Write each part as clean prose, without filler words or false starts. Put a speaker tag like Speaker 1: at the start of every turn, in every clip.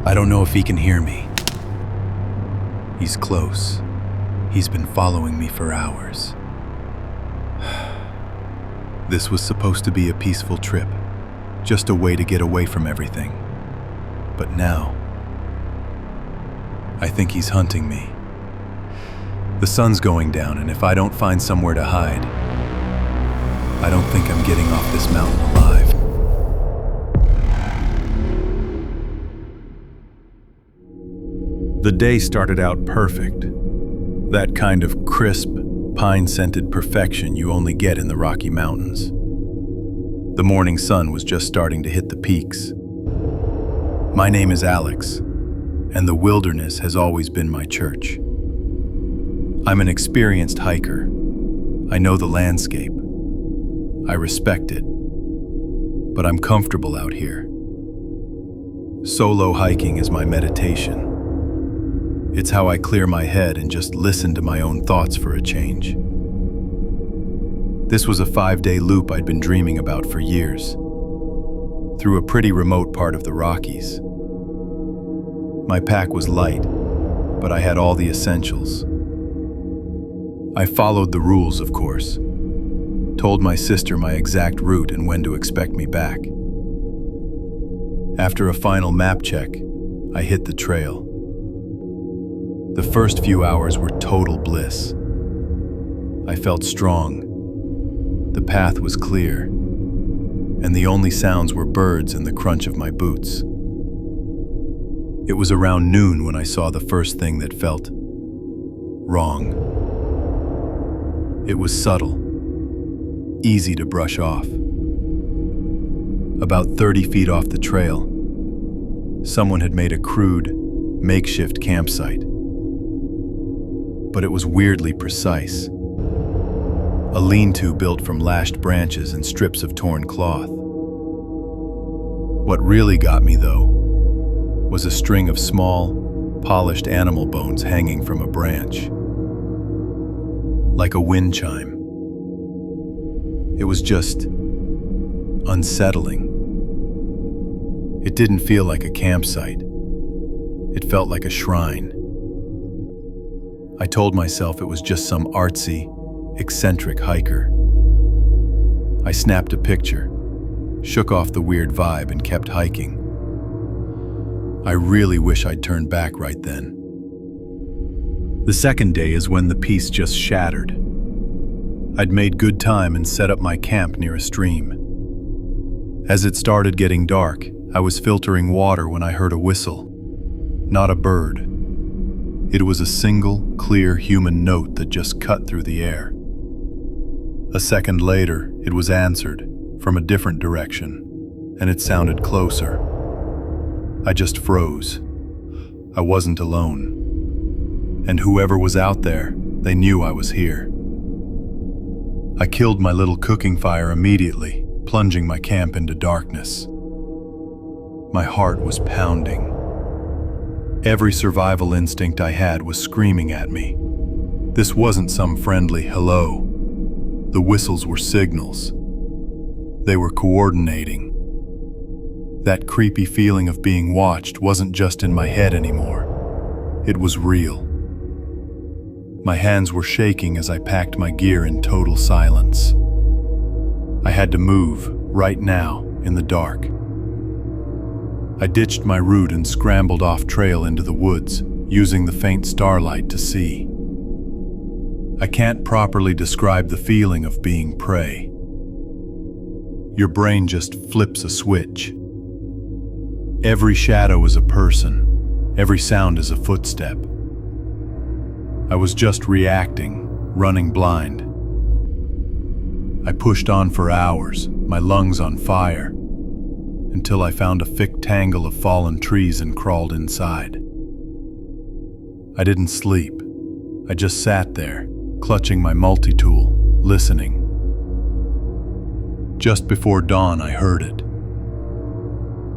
Speaker 1: I don't know if he can hear me. He's close. He's been following me for hours. This was supposed to be a peaceful trip, just a way to get away from everything. But now, I think he's hunting me. The sun's going down, and if I don't find somewhere to hide, I don't think I'm getting off this mountain alive. The day started out perfect. That kind of crisp, pine-scented perfection you only get in the Rocky Mountains. The morning sun was just starting to hit the peaks. My name is Alex, and the wilderness has always been my church. I'm an experienced hiker. I know the landscape. I respect it. But I'm comfortable out here. Solo hiking is my meditation. It's how I clear my head and just listen to my own thoughts for a change. This was a 5-day loop I'd been dreaming about for years, through a pretty remote part of the Rockies. My pack was light, but I had all the essentials. I followed the rules, of course, told my sister my exact route and when to expect me back. After a final map check, I hit the trail. The first few hours were total bliss. I felt strong. The path was clear, and the only sounds were birds and the crunch of my boots. It was around noon when I saw the first thing that felt wrong. It was subtle, easy to brush off. About 30 feet off the trail, someone had made a crude, makeshift campsite. But it was weirdly precise. A lean-to built from lashed branches and strips of torn cloth. What really got me, though, was a string of small, polished animal bones hanging from a branch. Like a wind chime. It was just unsettling. It didn't feel like a campsite. It felt like a shrine. I told myself it was just some artsy, eccentric hiker. I snapped a picture, shook off the weird vibe, and kept hiking. I really wish I'd turned back right then. The second day is when the peace just shattered. I'd made good time and set up my camp near a stream. As it started getting dark, I was filtering water when I heard a whistle. Not a bird. It was a single, clear human note that just cut through the air. A second later, it was answered from a different direction, and it sounded closer. I just froze. I wasn't alone. And whoever was out there, they knew I was here. I killed my little cooking fire immediately, plunging my camp into darkness. My heart was pounding. Every survival instinct I had was screaming at me. This wasn't some friendly hello. The whistles were signals. They were coordinating. That creepy feeling of being watched wasn't just in my head anymore. It was real. My hands were shaking as I packed my gear in total silence. I had to move, right now, in the dark. I ditched my route and scrambled off trail into the woods, using the faint starlight to see. I can't properly describe the feeling of being prey. Your brain just flips a switch. Every shadow is a person, every sound is a footstep. I was just reacting, running blind. I pushed on for hours, my lungs on fire, until I found a thick tangle of fallen trees and crawled inside. I didn't sleep. I just sat there, clutching my multi-tool, listening. Just before dawn, I heard it.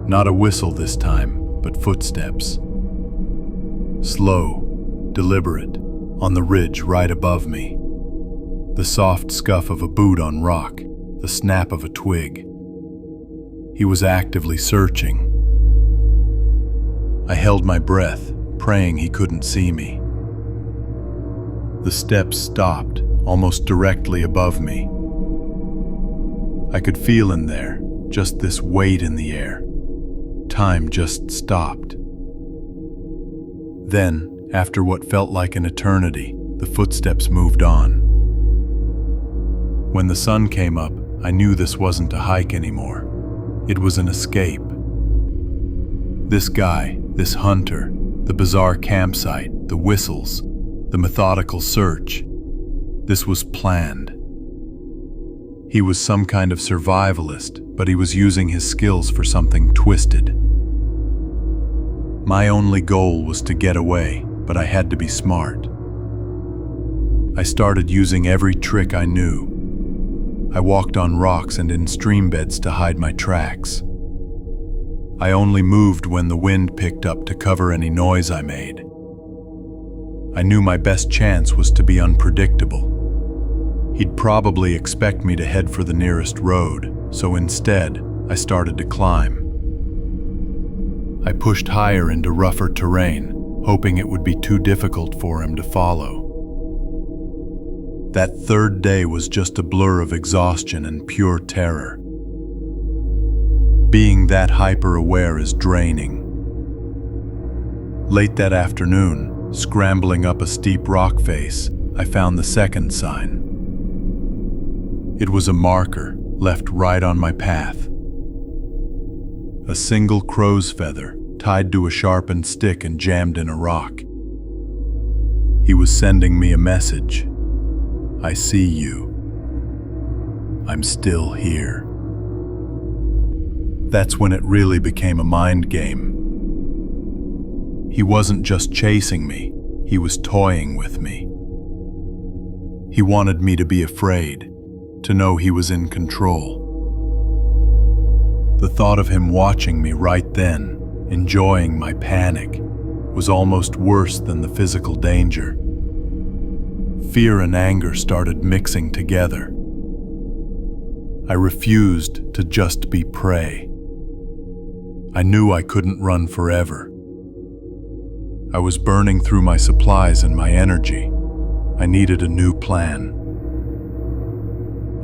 Speaker 1: Not a whistle this time, but footsteps. Slow, deliberate, on the ridge right above me. The soft scuff of a boot on rock, the snap of a twig. He was actively searching. I held my breath, praying he couldn't see me. The steps stopped, almost directly above me. I could feel in there, just this weight in the air. Time just stopped. Then, after what felt like an eternity, the footsteps moved on. When the sun came up, I knew this wasn't a hike anymore. It was an escape. This guy, this hunter, the bizarre campsite, the whistles, the methodical search, this was planned. He was some kind of survivalist, but he was using his skills for something twisted. My only goal was to get away, but I had to be smart. I started using every trick I knew. I walked on rocks and in stream beds to hide my tracks. I only moved when the wind picked up to cover any noise I made. I knew my best chance was to be unpredictable. He'd probably expect me to head for the nearest road, so instead, I started to climb. I pushed higher into rougher terrain, hoping it would be too difficult for him to follow. That third day was just a blur of exhaustion and pure terror. Being that hyper-aware is draining. Late that afternoon, scrambling up a steep rock face, I found the second sign. It was a marker left right on my path. A single crow's feather tied to a sharpened stick and jammed in a rock. He was sending me a message. I see you. I'm still here. That's when it really became a mind game. He wasn't just chasing me, he was toying with me. He wanted me to be afraid, to know he was in control. The thought of him watching me right then, enjoying my panic, was almost worse than the physical danger. Fear and anger started mixing together. I refused to just be prey. I knew I couldn't run forever. I was burning through my supplies and my energy. I needed a new plan.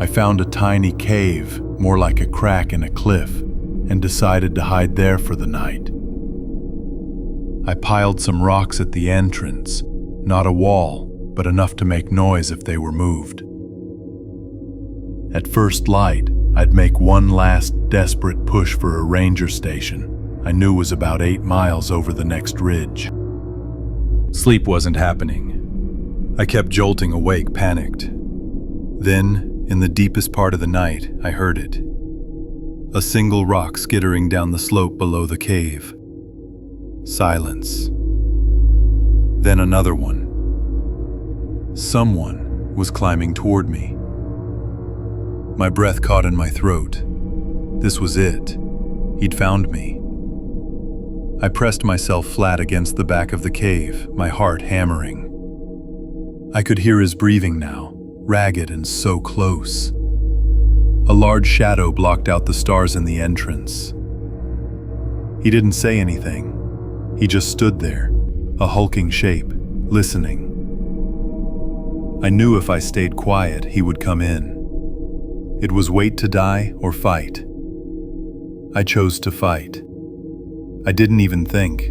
Speaker 1: I found a tiny cave, more like a crack in a cliff, and decided to hide there for the night. I piled some rocks at the entrance, not a wall, but enough to make noise if they were moved. At first light, I'd make one last desperate push for a ranger station I knew was about 8 miles over the next ridge. Sleep wasn't happening. I kept jolting awake, panicked. Then, in the deepest part of the night, I heard it. A single rock skittering down the slope below the cave. Silence. Then another one. Someone was climbing toward me. My breath caught in my throat. This was it. He'd found me. I pressed myself flat against the back of the cave, my heart hammering. I could hear his breathing now, ragged and so close. A large shadow blocked out the stars in the entrance. He didn't say anything. He just stood there, a hulking shape, listening. I knew if I stayed quiet, he would come in. It was wait to die or fight. I chose to fight. I didn't even think.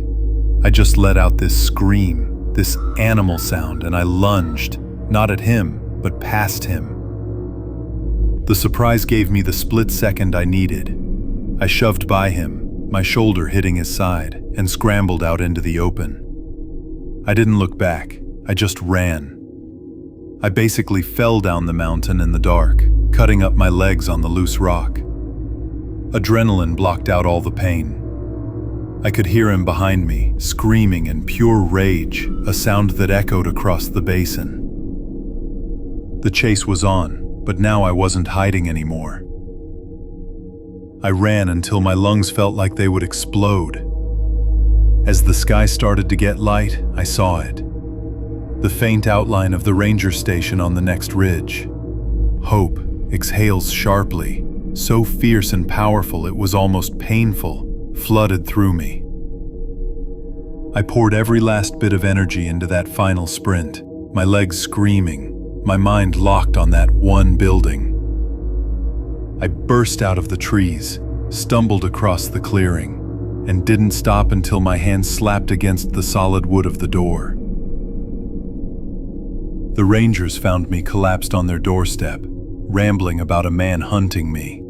Speaker 1: I just let out this scream, this animal sound, and I lunged, not at him, but past him. The surprise gave me the split second I needed. I shoved by him, my shoulder hitting his side, and scrambled out into the open. I didn't look back, I just ran. I basically fell down the mountain in the dark, cutting up my legs on the loose rock. Adrenaline blocked out all the pain. I could hear him behind me, screaming in pure rage, a sound that echoed across the basin. The chase was on, but now I wasn't hiding anymore. I ran until my lungs felt like they would explode. As the sky started to get light, I saw it. The faint outline of the ranger station on the next ridge. Hope exhales sharply, so fierce and powerful it was almost painful, flooded through me. I poured every last bit of energy into that final sprint, my legs screaming, my mind locked on that one building. I burst out of the trees, stumbled across the clearing, and didn't stop until my hand slapped against the solid wood of the door. The rangers found me collapsed on their doorstep, rambling about a man hunting me.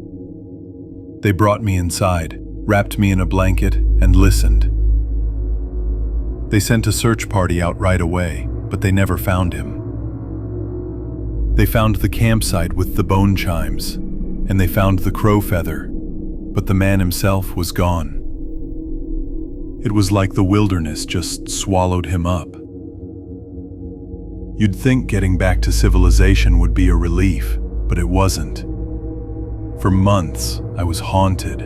Speaker 1: They brought me inside, wrapped me in a blanket, and listened. They sent a search party out right away, but they never found him. They found the campsite with the bone chimes, and they found the crow feather, but the man himself was gone. It was like the wilderness just swallowed him up. You'd think getting back to civilization would be a relief, but it wasn't. For months, I was haunted.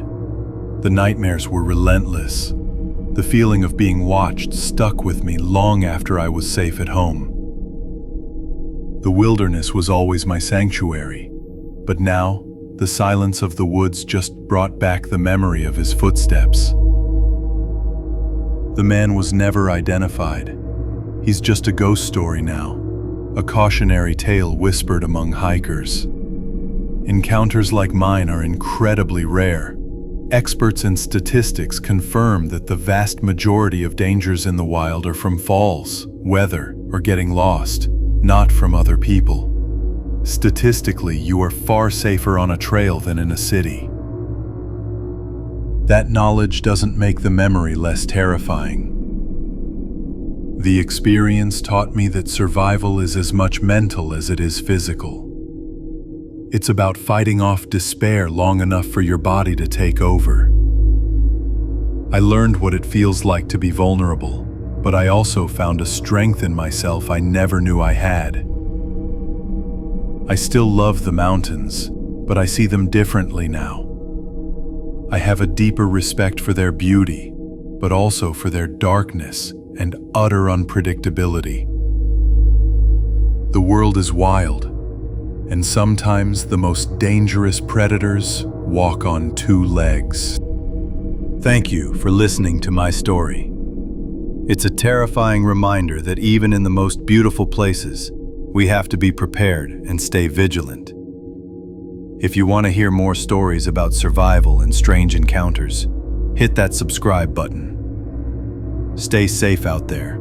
Speaker 1: The nightmares were relentless. The feeling of being watched stuck with me long after I was safe at home. The wilderness was always my sanctuary, but now, the silence of the woods just brought back the memory of his footsteps. The man was never identified. He's just a ghost story now, a cautionary tale whispered among hikers. Encounters like mine are incredibly rare. Experts in statistics confirm that the vast majority of dangers in the wild are from falls, weather, or getting lost, not from other people. Statistically, you are far safer on a trail than in a city. That knowledge doesn't make the memory less terrifying. The experience taught me that survival is as much mental as it is physical. It's about fighting off despair long enough for your body to take over. I learned what it feels like to be vulnerable, but I also found a strength in myself I never knew I had. I still love the mountains, but I see them differently now. I have a deeper respect for their beauty, but also for their darkness and utter unpredictability. The world is wild, and sometimes the most dangerous predators walk on two legs. Thank you for listening to my story. It's a terrifying reminder that even in the most beautiful places, we have to be prepared and stay vigilant. If you want to hear more stories about survival and strange encounters, hit that subscribe button. Stay safe out there.